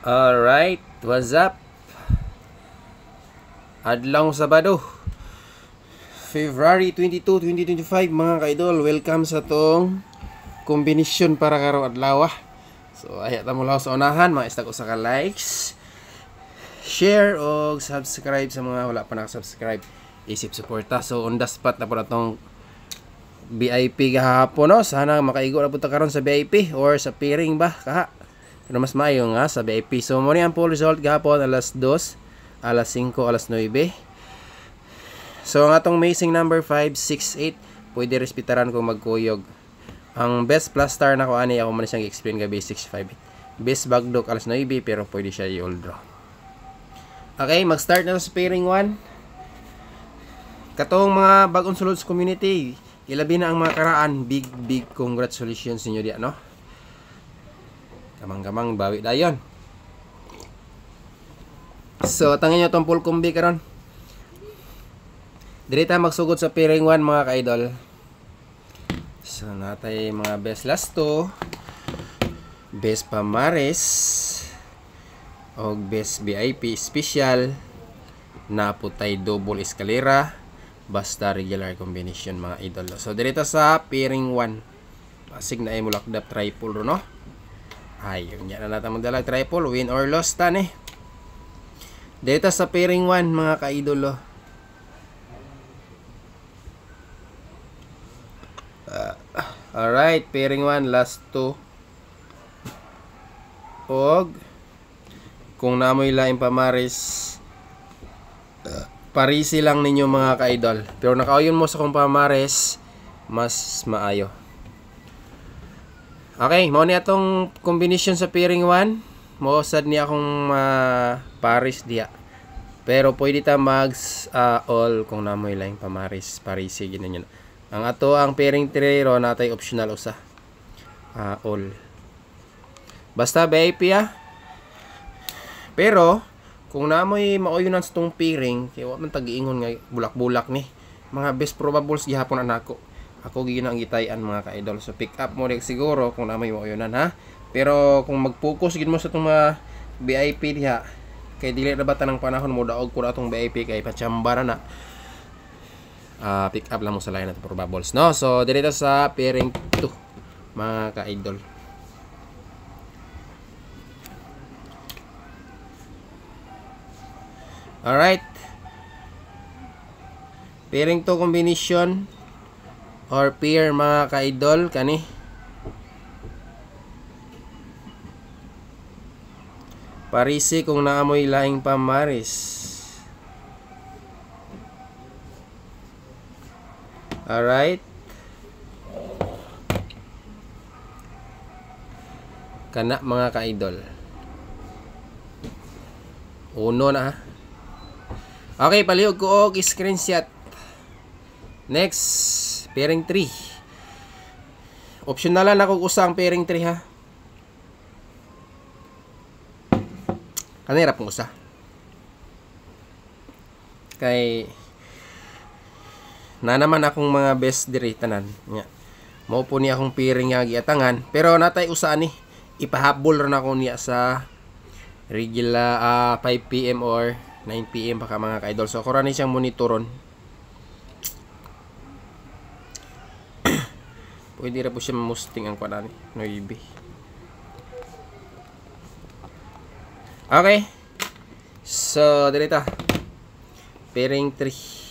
Alright, what's up? Adlong Sabado, February 22, 2025 mga ka-idol. Welcome sa tong kombinasyon para karong adlaw. So ayat mo lang sa unahan, mga istak ko sa ka-likes, share o subscribe sa mga wala pa nakasubscribe. Isip suporta. So on the spot na po na tong VIP kahapon, no? Sana makaigo na po ta karon sa VIP or sa piring ba kaha. Pero mas maayo nga sa VIP. So mo ang full result gahapon alas 2, alas 5, alas 9. So ang atong amazing number 568 pwede respetaran kung magkuyog. Ang best plus star na ko ani ako man siyang explain gabi 658. Best bagdok alas 9 pero pwede siya i-all draw. Okay, mag-start na sa pairing 1. Katong mga bagong sulod sa community, ilabi na ang mga karaan. Big congratulations ninyo diya, no? Gamang-gamang bawi dayon. So tangin nyo itong full combi karon. Dili ta magsugod sa pairing 1 mga ka-idol. So natay mga best last 2, best pamares o best VIP special, naputay double escalera, basta regular combination mga idol. So dito sa pairing 1, pasig na ay mulakdap triple, no? Ayun, yan na natin magdalag triple, win or loss tan eh. Dito sa pairing 1 mga ka-idol. Alright, pairing 1, last 2. Og kung namoy laing pamaris, parisi lang ninyo mga ka-idol. Pero nakauyon mo sa kung pamares, mas maayo. Okay, mao ni atong combination sa pairing 1. Mo sad ni akong paris diya. Pero pwede ta mag all kung namoy laing pamaris, parisi ginanyo. Ang ato ang pairing 3 ro natay optional usa. All. Basta VIP Pero kung namoy mauyunan sa tong pairing, kaya wa man tag-iingon nga bulak-bulak ni. Mga best probables gihapon anako. Ako ginang gitayan mga ka-idol. So pick up mo rin siguro kung namoy mauyunan ha. Pero kung mag-focus gid mo sa tong mga VIP diha, kay dili ra ba tanang panahon mo daog ko atong VIP kay pachambara na. Pick up lang mo sa line natin probables, no? So dito sa pairing 2 mga ka-idol. Alright. Pairing 2 combination or pair mga ka-idol kani. Parisi kung naamoy laing pamaris. Alright. Kana mga ka-idol. Uno na ha. Okay, palihog ko og screenshot. Next, pairing 3. Optional lang ako usang pairing 3 ha. Kanira pong usa. Kay na naman akong mga best diri tanan. Nya. Mao po ni akong pairing nga giatangan, pero natay usa ni ipahabol ra nako niya sa regular 5 PM or 9 PM pa ka mga ka-idol. So ako rin siyang monitoron. Pwede rin po siya musting ang kwanani. Noibi. Okay. So dito pairing 3.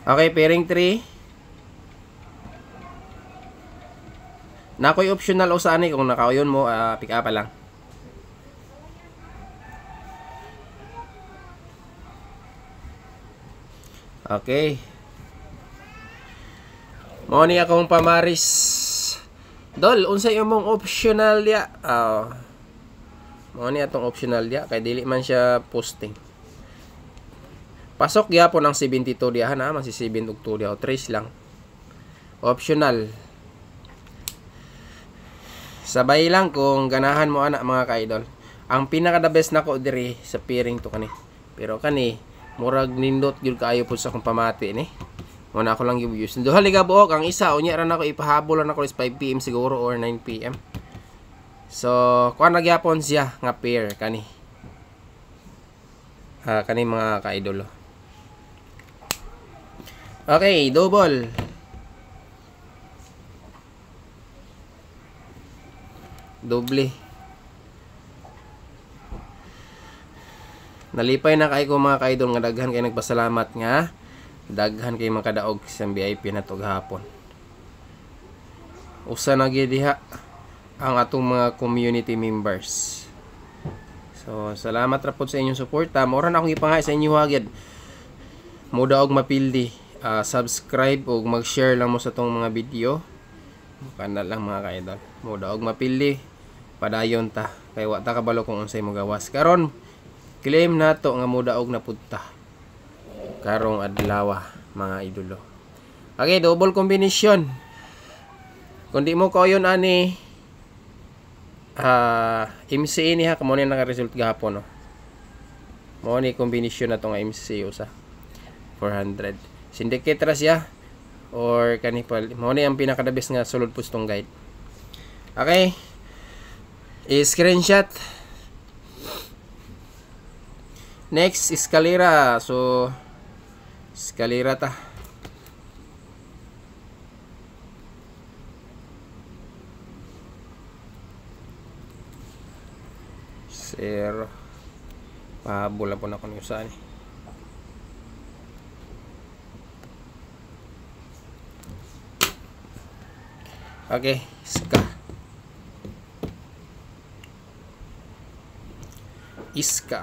Okay, pairing 3. Nakoy optional o saan kung nakauyon mo, pick up lang. Okay. Mo ni akong pamaris. Dol, unsay imong optional dia? Mo ni atong optional dia kay dili man siya posting. Pasok gyapon ang 72 diha na, man si 7 ug 2 diha, 3 lang. Optional. Sabay lang kung ganahan mo anak mga ka-idol. Ang pinaka the best nako diri sa pairing to kani. Pero kani murag nindot gyud kaayo pud sa akong pamati ni. Muna ako lang i-use. Duha liga buok ang isa unya ra nako ipahabol na ako is 5 PM siguro or 9 PM. So, kuan na gyapon siya nga pair kani. Kani mga ka-idolo. Okay, double. Doble. Nalipay na kay ko mga ka-idol nga daghan kay nagpasalamat nga daghan kay makadaog sa VIP na to gahapon. Usa na gyud diha ang atong mga community members. So, salamat ra pod sa inyong suporta. Mora na akong ipangay sa inyo hagid. Muda og mapildi, subscribe og mag-share lang mo sa tong mga video. Kana lang mga ka-idol. Muda og mapildi, padayon ta. Kay wa ta kabalo kung unsay mo gawas. Karon claim nato nga muda og napunta. Karong adlaw mga idolo. Okay, double combination. Kung di mo koyon ani MCA ni ha, kamo ni naka-result gahapon no. Mo ni combination na to nga MCA usa 400. Syndicate ra siya or kanipal. Mo ni ang pinaka the best nga sulod pud tong guide. Okay. I-screenshot. Next, escalera. So escalera ta. Zero. Pahabol po na ko ng usan. Okay, iska. Iska.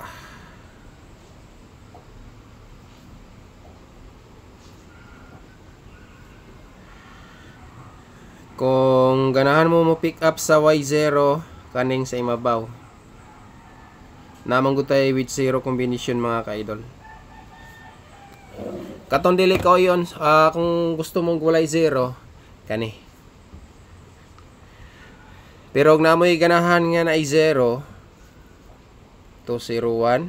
Kung ganahan mo pick up sa Y0 kaning sa imabaw. Namang gutay with 0 combination mga ka-idol. Katong dili ko yon kung gusto mong walay 0 kani. Pero og namoy ganahan nga na 0 201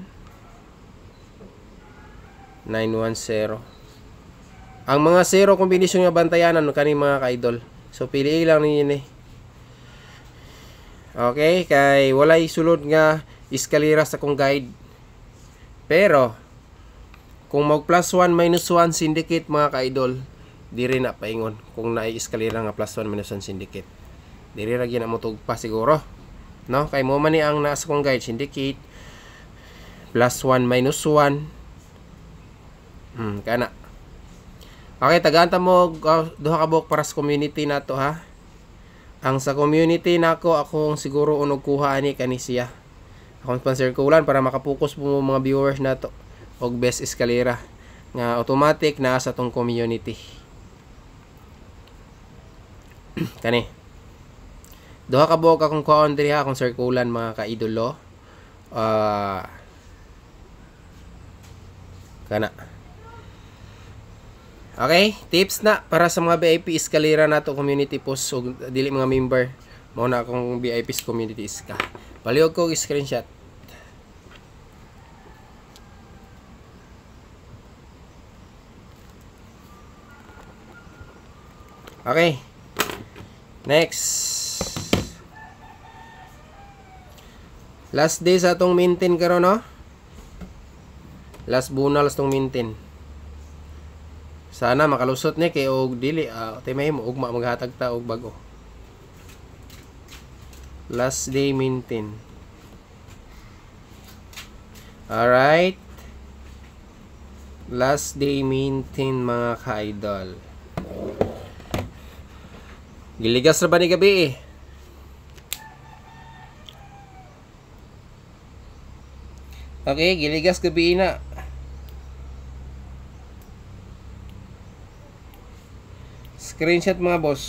910. Ang mga 0 combination nga bantayanan kani mga ka-idol. So pili lang ninyo ni. Okay, kay walay sulod nga eskalera sa kong guide. Pero kung mag plus 1 minus 1 syndicate mga ka-idol, diri na paingon kung naay eskalera nga plus 1 minus 1 syndicate. Diri ra gyud na mo tugpa siguro. No, kay mo man ni ang nasa kong guide syndicate plus 1 minus 1. Kana. Okay, tagaanta mo duha ka buok para sa community nato ha. Ang sa community nako akong siguro unog kuha ani kani siya. Akong sponsor ko ulan para makapokus po mga viewers nato og best escalera nga automatic na sa tong community. Kani. Duha ka buok akong kuha diri ha akong circulan mga ka-idolo. Kana. Okay, tips na para sa mga VIP escalera nato community post ug dili mga member. Mao na akong VIP community iska. Palihog ko screenshot. Okay. Next. Last day sa atong maintain karon no. Last bunal sa atong maintain. Sana makalusot ni kay og dili timay mo ugma maghatag ta og bago. Last day maintain. Alright. Last day maintain mga ka-idol. Giligas ra ba ni gabi eh? Okay, giligas gabi na. Screenshot mga boss.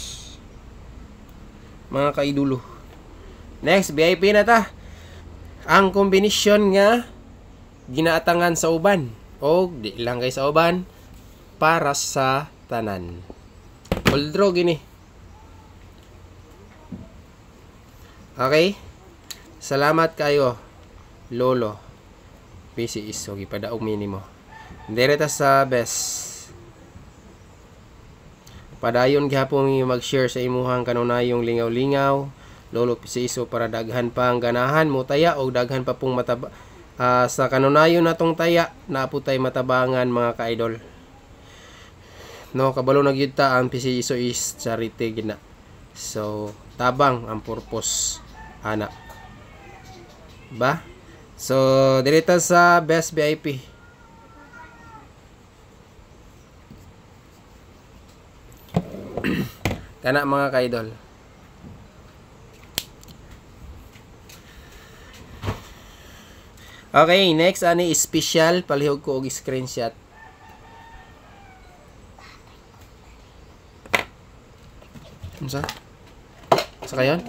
Mga ka-idolo. Next, VIP na ta. Ang kombinasyon nga ginaatangan sa uban. O di lang kay sa uban para sa tanan. Full draw gini. Okay? Salamat kayo, Lolo. PCS, okay, padaog minimo. Dire ta sa best. Padayon gihapon mag-share sa imuhang kanunayong lingaw-lingaw, lolo pisiso para daghan pa ang ganahan mo taya o daghan pa pong mataba sa kanunayon natong taya na putay matabangan mga ka-idol. No, kabalo na gyud ta ang pisiso is charity gina. So, tabang ang purpose ana. Ba? So, direta sa best VIP. Kana mga ka-idol. Okay, next ani special palihog ko og screenshot. Unsa? Sa kayon?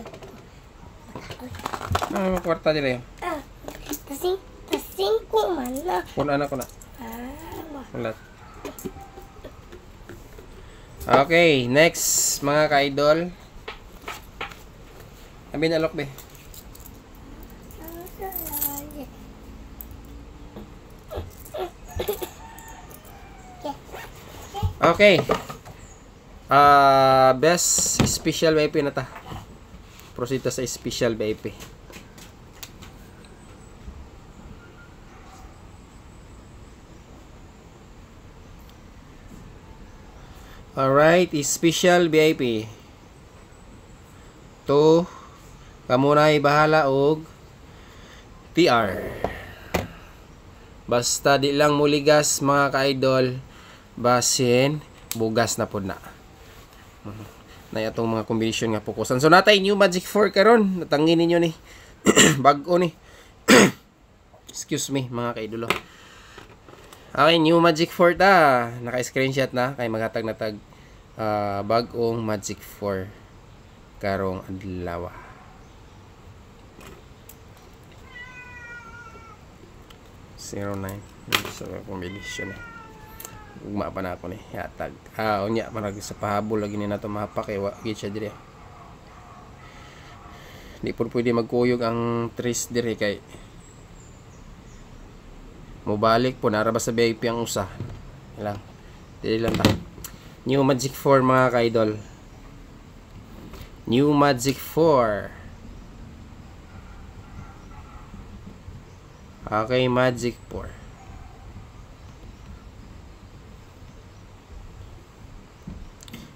Ah, kwarta dire. Tasing ko man na. Kuna ko na. Ulat. Okay, next mga ka-idol. Abi nalok be. Okay. Best special VIP na ta. Proceed ta sa special VIP. Alright, special VIP. To kamo na'y bahala og TR. Basta di lang muligas mga ka-idol, basin bugas na pod na. Na atong mga combination nga pukusan. So natay new Magic 4 karon, natangin ninyo ni. Bag-o ni. Excuse me mga ka-idolo. Okay, new Magic 4 ta. Naka-screenshot na kay maghatag na tag bag-ong Magic 4 karong adlaw. Zero 9 so combination eh. Ugma pa na ako ni hatag. Unya marag sa pahabol lagi ni nato mahapak kay wa gid siya dire. Di po pwede magkuyog ang trace dire kay mobalik po nara ba sa VIP ang usa. Lang. Dili lang ta. New Magic 4 mga ka-idol. New Magic 4. Okay, Magic 4.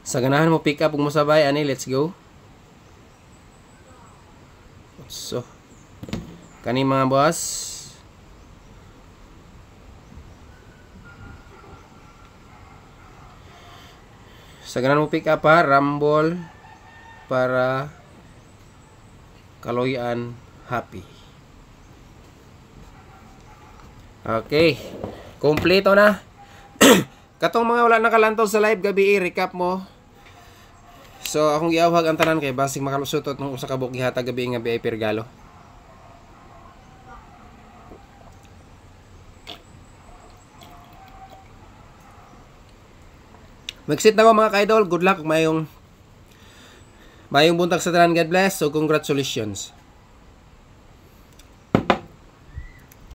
Sa ganahan mo pick up ug mosabay ani, let's go. So, kani mga boss. Sa ganahan mo pick up ha, Rumble para Kaloyan happy. Okay. Kompleto na. Katong mga wala nakalantol sa live gabi, recap mo. So, akong giawhag ang tanan kay basig makalusutot ng usa ka buok gihatag gabi nga VIP regalo. Mag-sit na ko mga ka-idol. Good luck. Mayong buntag sa tanan. God bless. So, congratulations.